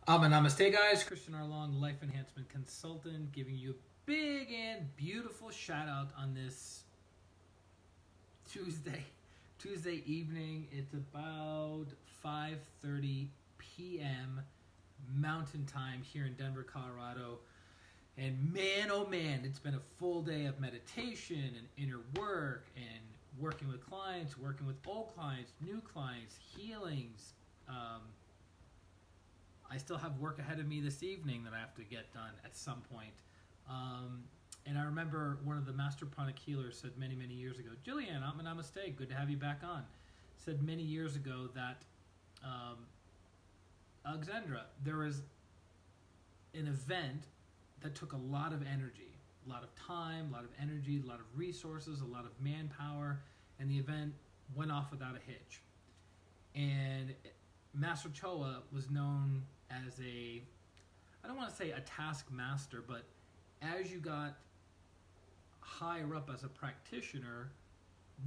Namaste, guys. ChristianRLong, life enhancement consultant, giving you a big and beautiful shout out on this Tuesday evening. It's about 5:30 p.m. Mountain Time here in Denver, Colorado. And man, oh man, it's been a full day of meditation and inner work and working with clients, working with old clients, new clients, healings. I still have work ahead of me this evening that I have to get done at some point. And I remember one of the master pranic healers said many, many years ago, Jillian, namaste, good to have you back on. Said many years ago that, Alexandra, there was an event that took a lot of energy, a lot of time, a lot of energy, a lot of resources, a lot of manpower, and the event went off without a hitch. And Master Choa was known as I don't want to say a taskmaster, but as you got higher up as a practitioner,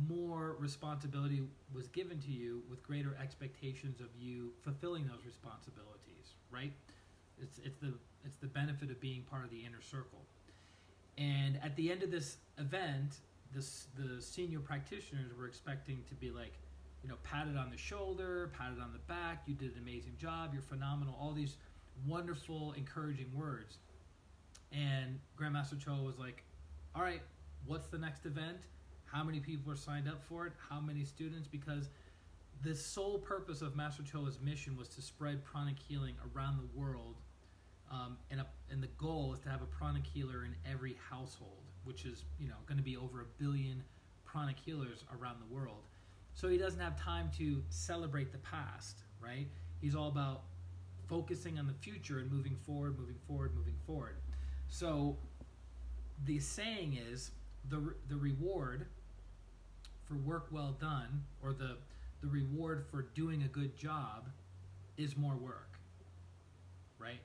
more responsibility was given to you with greater expectations of you fulfilling those responsibilities, right? It's the benefit of being part of the inner circle. And at the end of this event, the senior practitioners were expecting to be like, patted on the shoulder, patted on the back, you did an amazing job, you're phenomenal, all these wonderful, encouraging words. And Grandmaster Cho was like, all right, what's the next event? How many people are signed up for it? How many students? Because the sole purpose of Master Cho's mission was to spread pranic healing around the world. And the goal is to have a pranic healer in every household, which is going to be over 1 billion pranic healers around the world. So he doesn't have time to celebrate the past, right? He's all about focusing on the future and moving forward. So the saying is the reward for work well done, or the reward for doing a good job, is more work, right?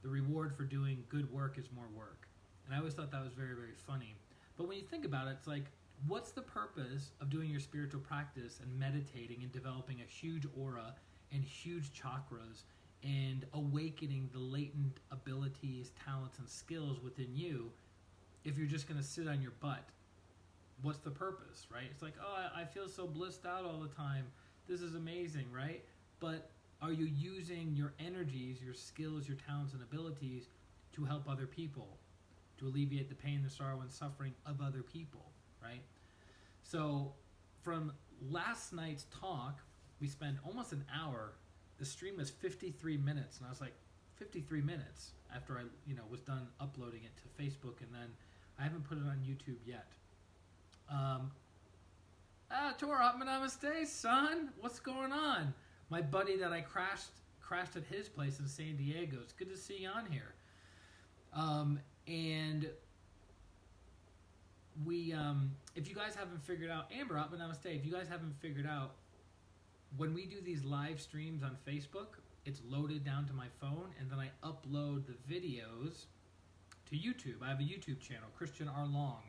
The reward for doing good work is more work. And I always thought that was very, very funny. But when you think about it, it's like, what's the purpose of doing your spiritual practice and meditating and developing a huge aura and huge chakras and awakening the latent abilities, talents, and skills within you if you're just going to sit on your butt? What's the purpose, right? It's like, oh, I feel so blissed out all the time. This is amazing, right? But are you using your energies, your skills, your talents, and abilities to help other people, to alleviate the pain, the sorrow, and suffering of other people, right? So from last night's talk, we spent almost an hour. The stream was 53 minutes, and I was like, 53 minutes after I was done uploading it to Facebook, and then I haven't put it on YouTube yet. Tora, namaste, son. What's going on? My buddy that I crashed at his place in San Diego. It's good to see you on here. And we, if you guys haven't figured out, Amber, namaste. If you guys haven't figured out, when we do these live streams on Facebook, it's loaded down to my phone, and then I upload the videos to YouTube. I have a YouTube channel, ChristianRLong.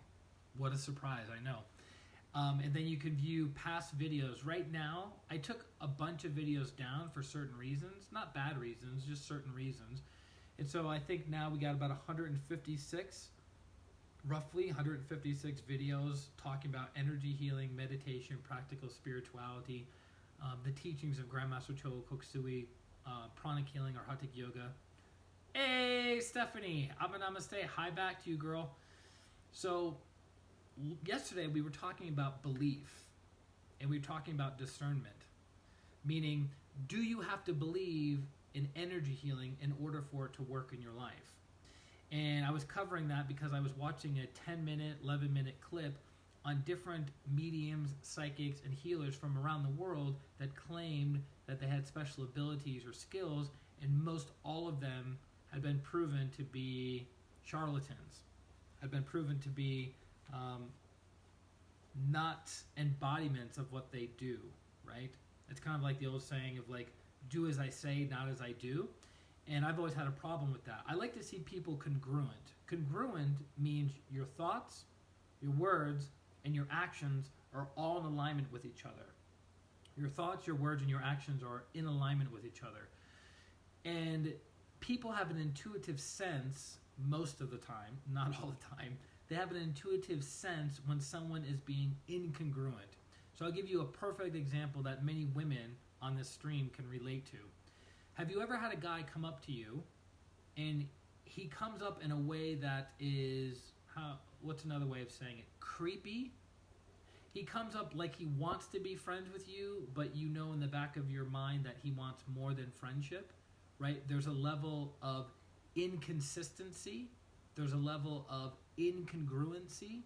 What a surprise, I know. And then you can view past videos. Right now, I took a bunch of videos down for certain reasons. Not bad reasons, just certain reasons. And so I think now we got about 156, roughly 156 videos talking about energy healing, meditation, practical spirituality, the teachings of Grandmaster Choa Koksui, pranic healing, or Hatha yoga. Hey, Stephanie, namaste. Hi back to you, girl. So yesterday we were talking about belief, and we were talking about discernment, meaning, do you have to believe in energy healing in order for it to work in your life? And I was covering that because I was watching a 10-minute, 11-minute clip on different mediums, psychics, and healers from around the world that claimed that they had special abilities or skills, and most all of them had been proven to be charlatans, had been proven to be not embodiments of what they do, right? It's kind of like the old saying of like, do as I say, not as I do. And I've always had a problem with that. I like to see people congruent. Congruent means your thoughts, your words, and your actions are all in alignment with each other. Your thoughts, your words, and your actions are in alignment with each other. And people have an intuitive sense most of the time, not all the time. They have an intuitive sense when someone is being incongruent. So I'll give you a perfect example that many women on this stream can relate to. Have you ever had a guy come up to you and he comes up in a way that is, what's another way of saying it? Creepy. He comes up like he wants to be friends with you, but you know in the back of your mind that he wants more than friendship, right? There's a level of inconsistency. There's a level of incongruency.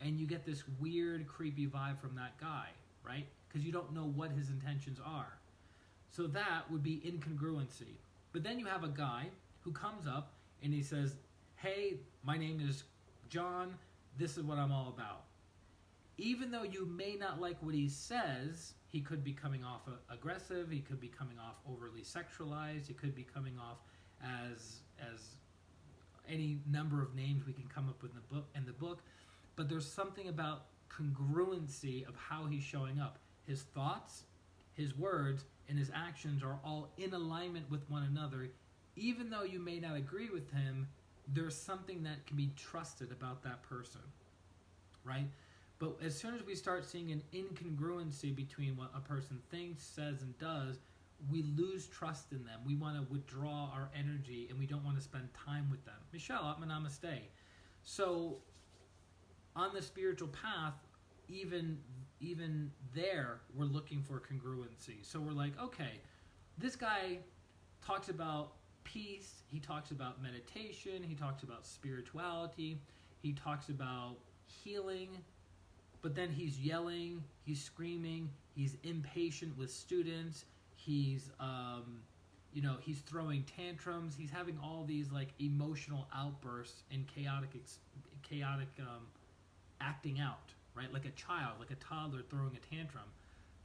And you get this weird, creepy vibe from that guy, right? Because you don't know what his intentions are. So that would be incongruency. But then you have a guy who comes up and he says, hey, my name is John. This is what I'm all about. Even though you may not like what he says, he could be coming off aggressive. He could be coming off overly sexualized. He could be coming off as any number of names we can come up with in the book. But there's something about congruency of how he's showing up. His thoughts, his words, and his actions are all in alignment with one another. Even though you may not agree with him, there's something that can be trusted about that person, right? But as soon as we start seeing an incongruency between what a person thinks, says, and does, we lose trust in them. We want to withdraw our energy, and we don't want to spend time with them. Michelle, Atma Namaste. So on the spiritual path, even there, we're looking for congruency. So we're like, okay, this guy talks about peace. He talks about meditation. He talks about spirituality. He talks about healing. But then he's yelling, he's screaming, he's impatient with students, he's throwing tantrums, he's having all these like emotional outbursts and chaotic acting out, right? Like a child, like a toddler throwing a tantrum.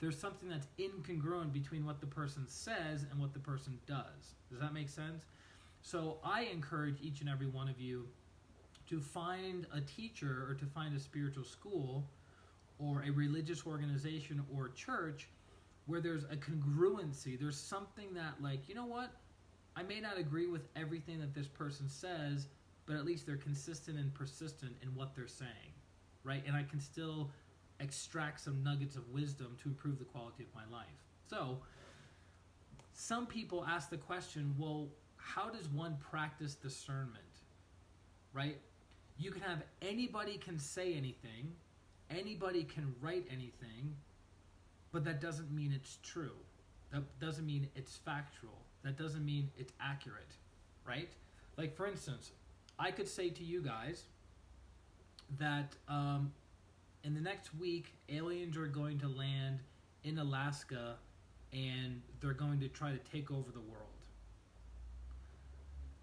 There's something that's incongruent between what the person says and what the person does. Does that make sense? So I encourage each and every one of you to find a teacher or to find a spiritual school or a religious organization or church where there's a congruency. There's something that, like, you know what? I may not agree with everything that this person says, but at least they're consistent and persistent in what they're saying, right? And I can still extract some nuggets of wisdom to improve the quality of my life. So some people ask the question, well, how does one practice discernment, right? You can have anybody can say anything, anybody can write anything, but that doesn't mean it's true. That doesn't mean it's factual. That doesn't mean it's accurate, right? Like, for instance, I could say to you guys that in the next week, aliens are going to land in Alaska and they're going to try to take over the world.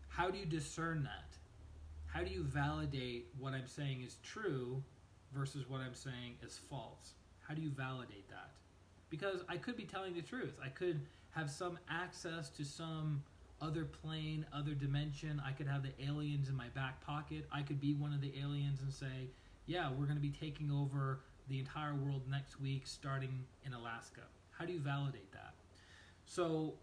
How do you discern that? How do you validate what I'm saying is true versus what I'm saying is false? How do you validate that? Because I could be telling the truth. I could have some access to some other plane, other dimension. I could have the aliens in my back pocket. I could be one of the aliens and say, yeah, we're going to be taking over the entire world next week starting in Alaska. How do you validate that? So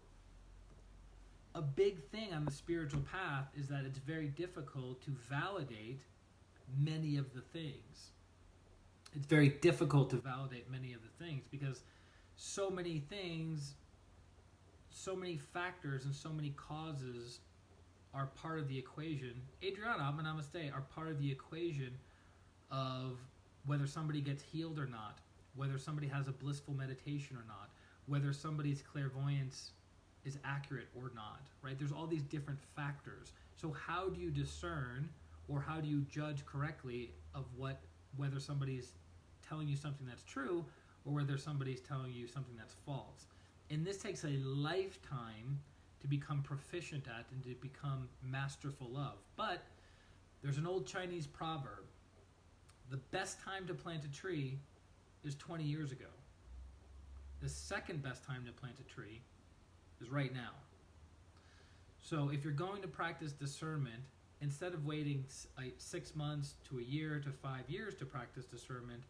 a big thing on the spiritual path is that it's very difficult to validate many of the things. It's very difficult to validate many of the things because so many things, so many factors, and so many causes are part of the equation. Adriana, Atma Namaste, are part of the equation of whether somebody gets healed or not, whether somebody has a blissful meditation or not, whether somebody's clairvoyance is accurate or not, right? There's all these different factors. So how do you discern or how do you judge correctly of whether somebody's telling you something that's true or whether somebody's telling you something that's false? And this takes a lifetime to become proficient at and to become masterful of. But there's an old Chinese proverb. The best time to plant a tree is 20 years ago. The second best time to plant a tree is right now. So if you're going to practice discernment, instead of waiting 6 months to a year to 5 years to practice discernment,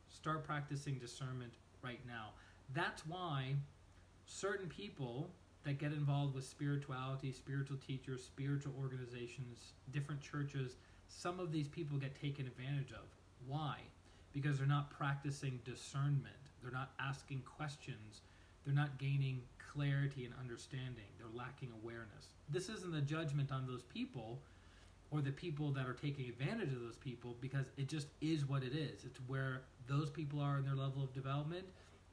start practicing discernment right now. That's why certain people that get involved with spirituality, spiritual teachers, spiritual organizations, different churches, some of these people get taken advantage of. Why? Because they're not practicing discernment. They're not asking questions. They're not gaining clarity and understanding. They're lacking awareness. This isn't a judgment on those people or the people that are taking advantage of those people, because it just is what it is. It's where those people are in their level of development,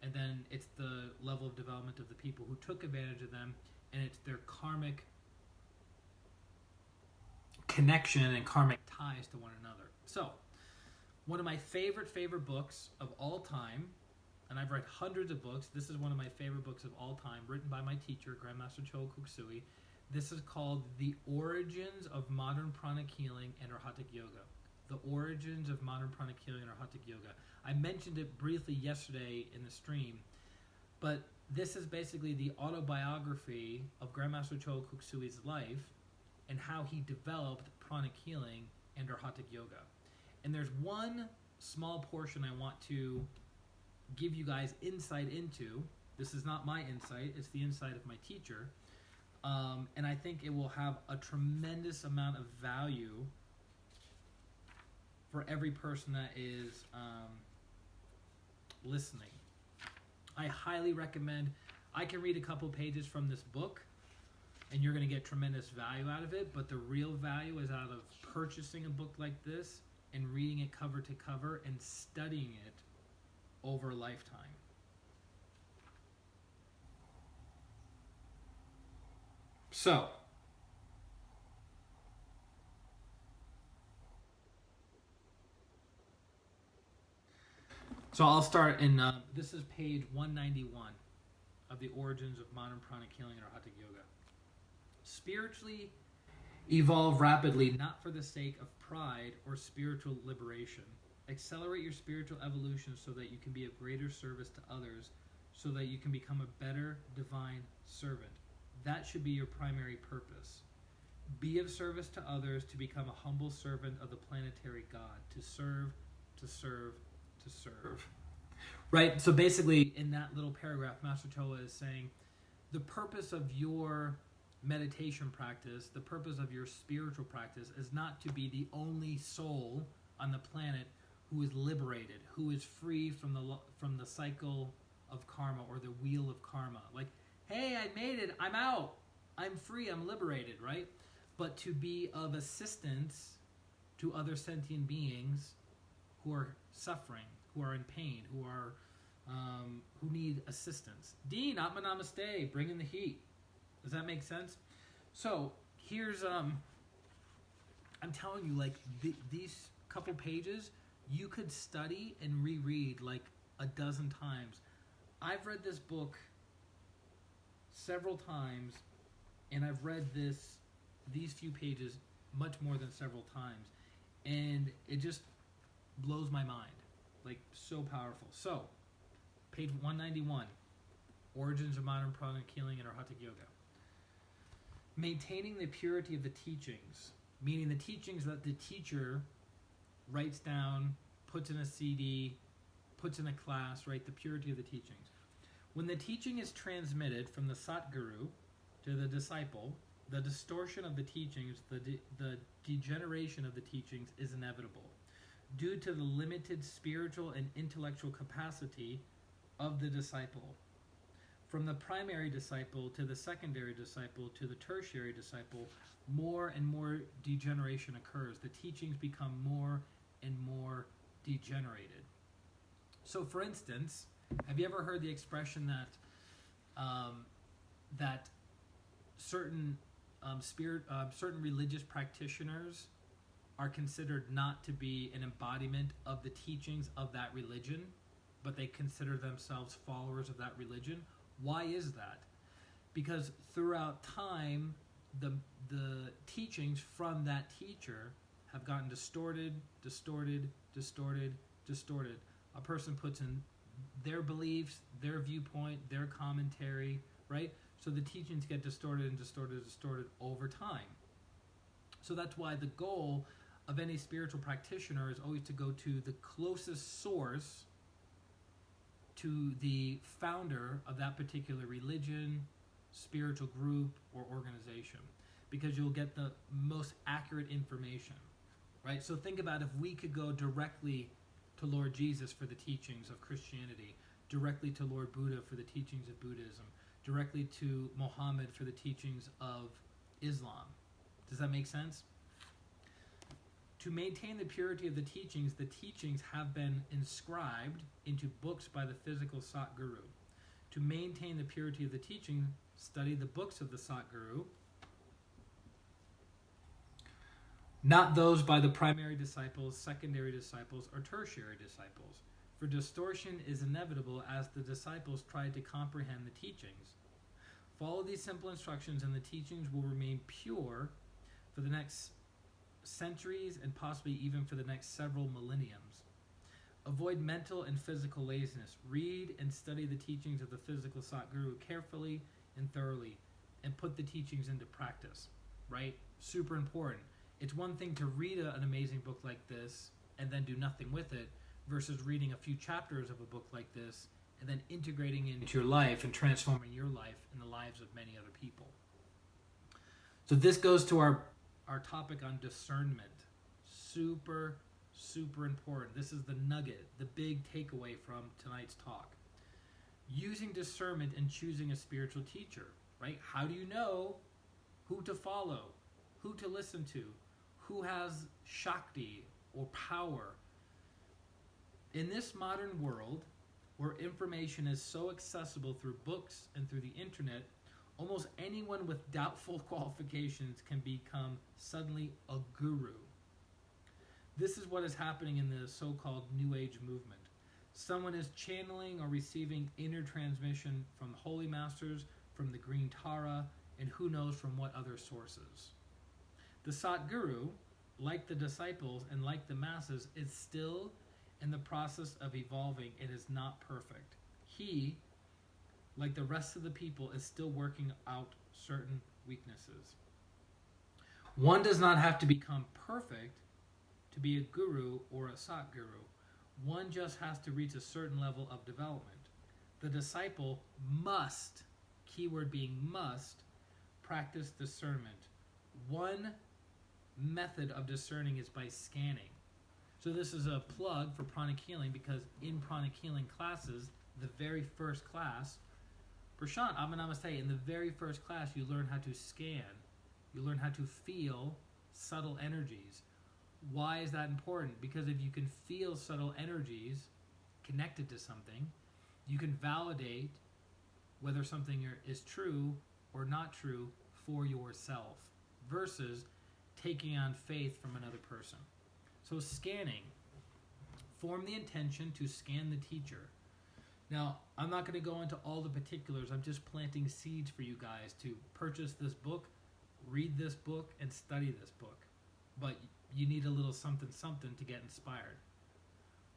and then it's the level of development of the people who took advantage of them, and it's their karmic connection and karmic ties to one another. So, one of my favorite books of all time, and I've read hundreds of books, this is one of my favorite books of all time, written by my teacher, Grandmaster Cho Kuk-sui. This is called The Origins of Modern Pranic Healing and Arhatic Yoga. The Origins of Modern Pranic Healing and Arhatic Yoga. I mentioned it briefly yesterday in the stream, but this is basically the autobiography of Grandmaster Cho Kuk-sui's life and how he developed pranic healing and Arhatic Yoga. And there's one small portion I want to give you guys insight into. This is not my insight, it's the insight of my teacher. And I think it will have a tremendous amount of value for every person that is listening. I highly recommend. I can read a couple pages from this book, and you're going to get tremendous value out of it, but the real value is out of purchasing a book like this and reading it cover to cover and studying it over a lifetime. So, I'll start in, this is page 191 of The Origins of Modern Pranic Healing and Arhatic Yoga. Spiritually evolve rapidly, not for the sake of pride or spiritual liberation. Accelerate your spiritual evolution so that you can be of greater service to others, so that you can become a better divine servant. That should be your primary purpose. Be of service to others to become a humble servant of the planetary God, to serve, to serve, to serve. Right? So basically, in that little paragraph, Master Choa is saying the purpose of your meditation practice, the purpose of your spiritual practice is not to be the only soul on the planet who is liberated, who is free from the cycle of karma or the wheel of karma. Like, hey, I made it, I'm out, I'm free, I'm liberated, right? But to be of assistance to other sentient beings who are suffering, who are in pain, who need assistance. Dean, Atma Namaste, bring in the heat. Does that make sense? So here's, I'm telling you, like these couple pages, you could study and reread like a dozen times. I've read this book several times, and I've read these few pages much more than several times, and it just blows my mind, like so powerful. So, page 191, Origins of Modern Pranic Healing and Arhatic Yoga. Maintaining the purity of the teachings, meaning the teachings that the teacher writes down, puts in a CD, puts in a class, right? The purity of the teachings. When the teaching is transmitted from the Satguru to the disciple, the distortion of the teachings, the degeneration of the teachings is inevitable due to the limited spiritual and intellectual capacity of the disciple. From the primary disciple to the secondary disciple to the tertiary disciple, more and more degeneration occurs. The teachings become more and more degenerated. So, for instance, have you ever heard the expression that certain certain religious practitioners are considered not to be an embodiment of the teachings of that religion, but they consider themselves followers of that religion? Why is that? Because throughout time, the teachings from that teacher have gotten distorted. A person puts in their beliefs, their viewpoint, their commentary, right? So the teachings get distorted over time. So that's why the goal of any spiritual practitioner is always to go to the closest source to the founder of that particular religion, spiritual group or organization, because you'll get the most accurate information, right? So think about if we could go directly to Lord Jesus for the teachings of Christianity, directly to Lord Buddha for the teachings of Buddhism, directly to Muhammad for the teachings of Islam. Does that make sense? To maintain the purity of the teachings have been inscribed into books by the physical Satguru. To maintain the purity of the teaching, study the books of the Satguru, not those by the primary disciples, secondary disciples, or tertiary disciples. For distortion is inevitable as the disciples try to comprehend the teachings. Follow these simple instructions and the teachings will remain pure for the next centuries and possibly even for the next several millenniums. Avoid mental and physical laziness. Read and study the teachings of the physical Satguru carefully and thoroughly and put the teachings into practice, right? Super important. It's one thing to read an amazing book like this and then do nothing with it versus reading a few chapters of a book like this and then integrating it into your life and transforming your life and the lives of many other people. So this goes to our topic on discernment. Super, super important. This is the nugget, the big takeaway from tonight's talk. Using discernment and choosing a spiritual teacher, right? How do you know who to follow, who to listen to, who has Shakti or power? In this modern world, where information is so accessible through books and through the internet, almost anyone with doubtful qualifications can become suddenly a guru. This is what is happening in the so-called New Age movement. Someone is channeling or receiving inner transmission from holy masters, from the Green Tara, and who knows from what other sources. The Satguru, like the disciples and like the masses, is still in the process of evolving. It is not perfect. He, like the rest of the people, is still working out certain weaknesses. One does not have to become perfect to be a guru or a Satguru. One just has to reach a certain level of development. The disciple must, keyword being must, practice discernment. One method of discerning is by scanning. So this is a plug for pranic healing, because in pranic healing classes, the very first class, Prashant, Namaste, in the very first class, you learn how to scan. You learn how to feel subtle energies. Why is that important? Because if you can feel subtle energies connected to something, you can validate whether something is true or not true for yourself versus taking on faith from another person. So scanning. Form the intention to scan the teacher. Now, I'm not going to go into all the particulars. I'm just planting seeds for you guys to purchase this book, read this book, and study this book. But you need a little something to get inspired.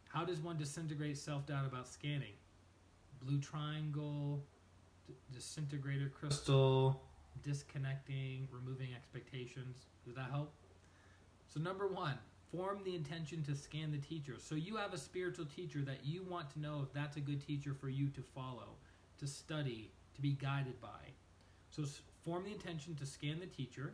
How does one disintegrate self-doubt about scanning? Blue triangle, disintegrator crystal, disconnecting, removing expectations. Does that help? So number one, form the intention to scan the teacher. So you have a spiritual teacher that you want to know if that's a good teacher for you to follow, to study, to be guided by. So form the intention to scan the teacher.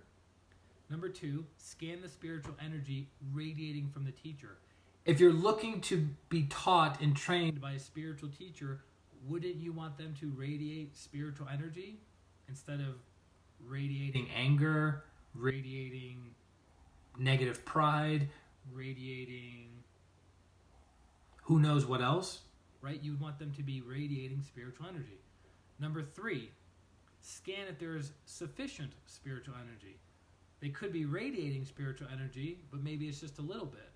Number two, scan the spiritual energy radiating from the teacher. If you're looking to be taught and trained by a spiritual teacher, wouldn't you want them to radiate spiritual energy instead of radiating anger, radiating negative pride, radiating who knows what else, right? You'd want them to be radiating spiritual energy. Number three, scan if there is sufficient spiritual energy. They could be radiating spiritual energy, but maybe it's just a little bit.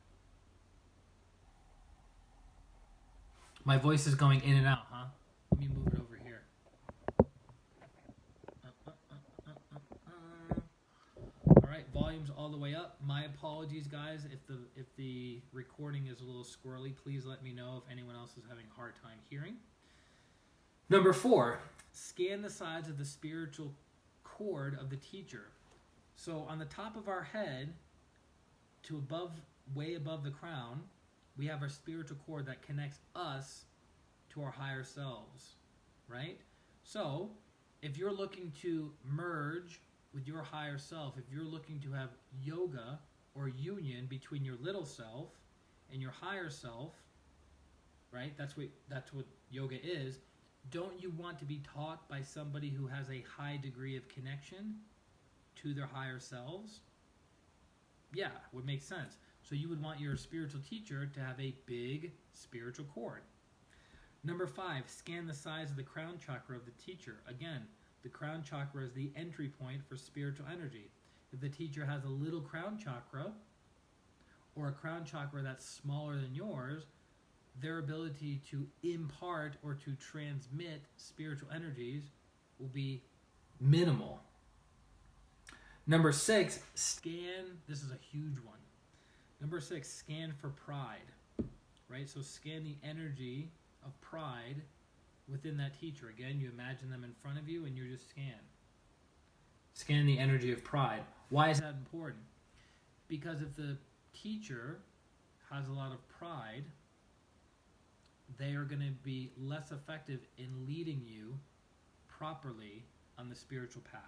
My voice is going in and out, huh? Let me move it over here. All right, volume's all the way up. My apologies, guys, if the recording is a little squirrely. Please let me know if anyone else is having a hard time hearing. Number four, scan the sides of the spiritual cord of the teacher. So on the top of our head, to way above the crown, we have our spiritual cord that connects us to our higher selves, right? So if you're looking to merge with your higher self, if you're looking to have yoga or union between your little self and your higher self, right? That's what yoga is. Don't you want to be taught by somebody who has a high degree of connection to their higher selves? Yeah, would make sense. So you would want your spiritual teacher to have a big spiritual cord. Number 5, scan the size of the crown chakra of the teacher. Again, the crown chakra is the entry point for spiritual energy. If the teacher has a little crown chakra, or a crown chakra that's smaller than yours, their ability to impart or to transmit spiritual energies will be minimal. Number 6, scan. This is a huge one. Number 6, scan for pride. Right? So scan the energy of pride within that teacher. Again, you imagine them in front of you and you just scan. Scan the energy of pride. Why is that important? Because if the teacher has a lot of pride, they are going to be less effective in leading you properly on the spiritual path.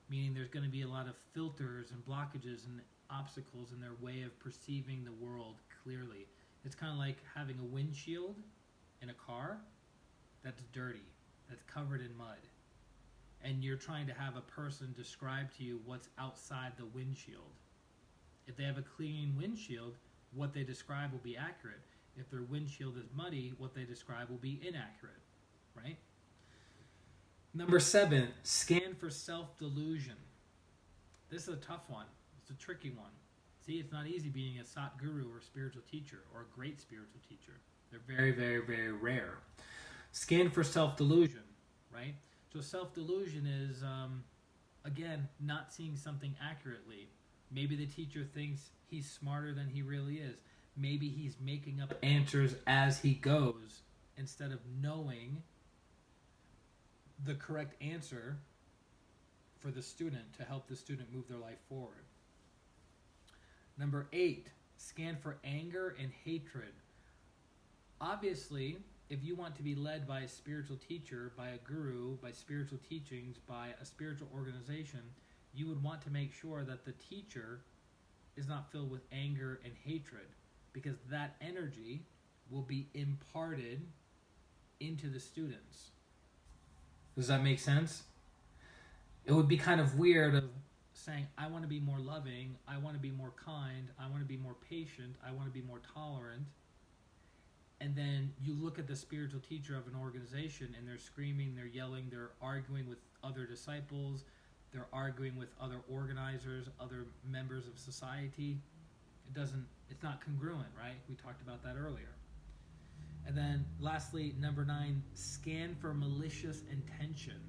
Meaning there's going to be a lot of filters and blockages and obstacles in their way of perceiving the world clearly. It's kind of like having a windshield in a car that's dirty, that's covered in mud. And you're trying to have a person describe to you what's outside the windshield. If they have a clean windshield, what they describe will be accurate. If their windshield is muddy, what they describe will be inaccurate, right? Number 7, scan for self-delusion. This is a tough one. It's a tricky one. See, it's not easy being a Sat Guru or spiritual teacher or a great spiritual teacher. They're very, very, very rare. Scan for self-delusion, right? So self-delusion is, again, not seeing something accurately. Maybe the teacher thinks he's smarter than he really is. Maybe he's making up answers as he goes instead of knowing the correct answer for the student to help the student move their life forward. Number 8, scan for anger and hatred. Obviously, if you want to be led by a spiritual teacher, by a guru, by spiritual teachings, by a spiritual organization, you would want to make sure that the teacher is not filled with anger and hatred, because that energy will be imparted into the students. Does that make sense? It would be kind of weird of saying, I want to be more loving, I want to be more kind, I want to be more patient, I want to be more tolerant. And then you look at the spiritual teacher of an organization and they're screaming, they're yelling, they're arguing with other disciples, they're arguing with other organizers, other members of society. It's not congruent, right? We talked about that earlier. And then lastly, number 9, scan for malicious intention.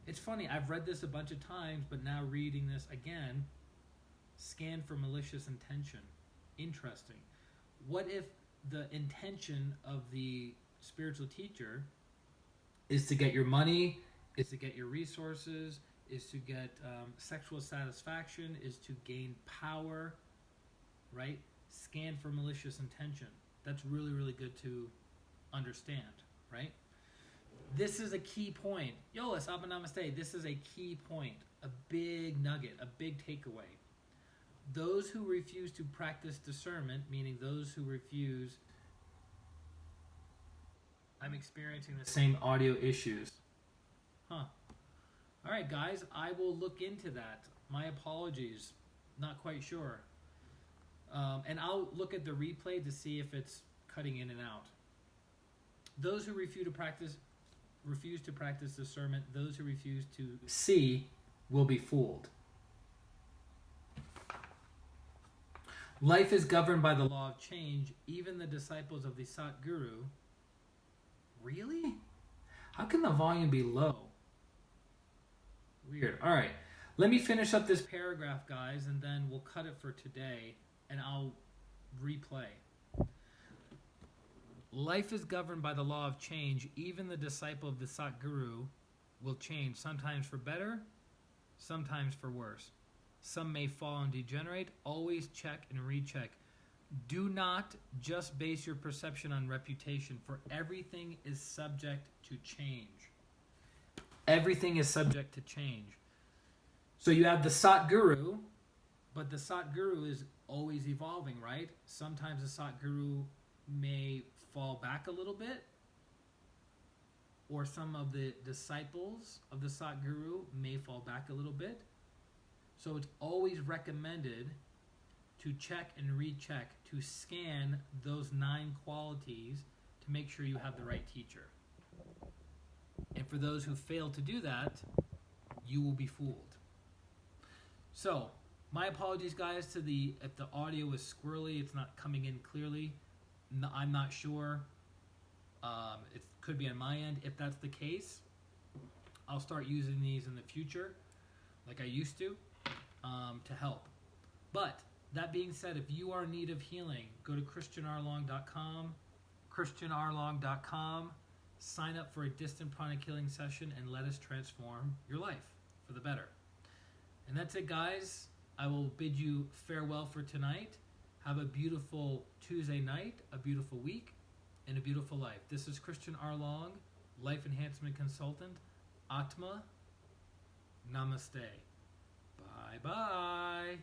It's funny, I've read this a bunch of times, but now reading this again, scan for malicious intention. Interesting. What if the intention of the spiritual teacher is to get your money, is to get your resources, is to get sexual satisfaction, is to gain power, right? Scan for malicious intention. That's really, really good to understand, right? This is a key point. Yola, Saba Namaste. This is a key point, a big nugget, a big takeaway. Those who refuse to practice discernment, meaning those who refuse... I'm experiencing the same audio issues. Huh. All right, guys, I will look into that. My apologies. Not quite sure. And I'll look at the replay to see if it's cutting in and out. Those who refuse to practice discernment, those who refuse to see will be fooled. Life is governed by the law of change. Even the disciples of the Sat Guru. Really? How can the volume be low? Weird. All right. Let me finish up this paragraph, guys, and then we'll cut it for today, and I'll replay. Life is governed by the law of change. Even the disciple of the Sat Guru will change, sometimes for better, sometimes for worse. Some may fall and degenerate. Always check and recheck. Do not just base your perception on reputation, for everything is subject to change. Everything is subject to change. So you have the Satguru, but the Satguru is always evolving, right? Sometimes the Satguru may fall back a little bit, or some of the disciples of the Satguru may fall back a little bit. So it's always recommended to check and recheck, to scan those 9 qualities to make sure you have the right teacher. And for those who fail to do that, you will be fooled. So, my apologies, guys, if the audio is squirrely, it's not coming in clearly. I'm not sure. It could be on my end. If that's the case, I'll start using these in the future, like I used to help. But that being said, if you are in need of healing, go to ChristianRLong.com, ChristianRLong.com, sign up for a distant pranic healing session, and let us transform your life for the better. And that's it, guys. I will bid you farewell for tonight. Have a beautiful Tuesday night, a beautiful week, and a beautiful life. This is Christian R. Long, Life Enhancement Consultant. Atma, Namaste. Bye-bye.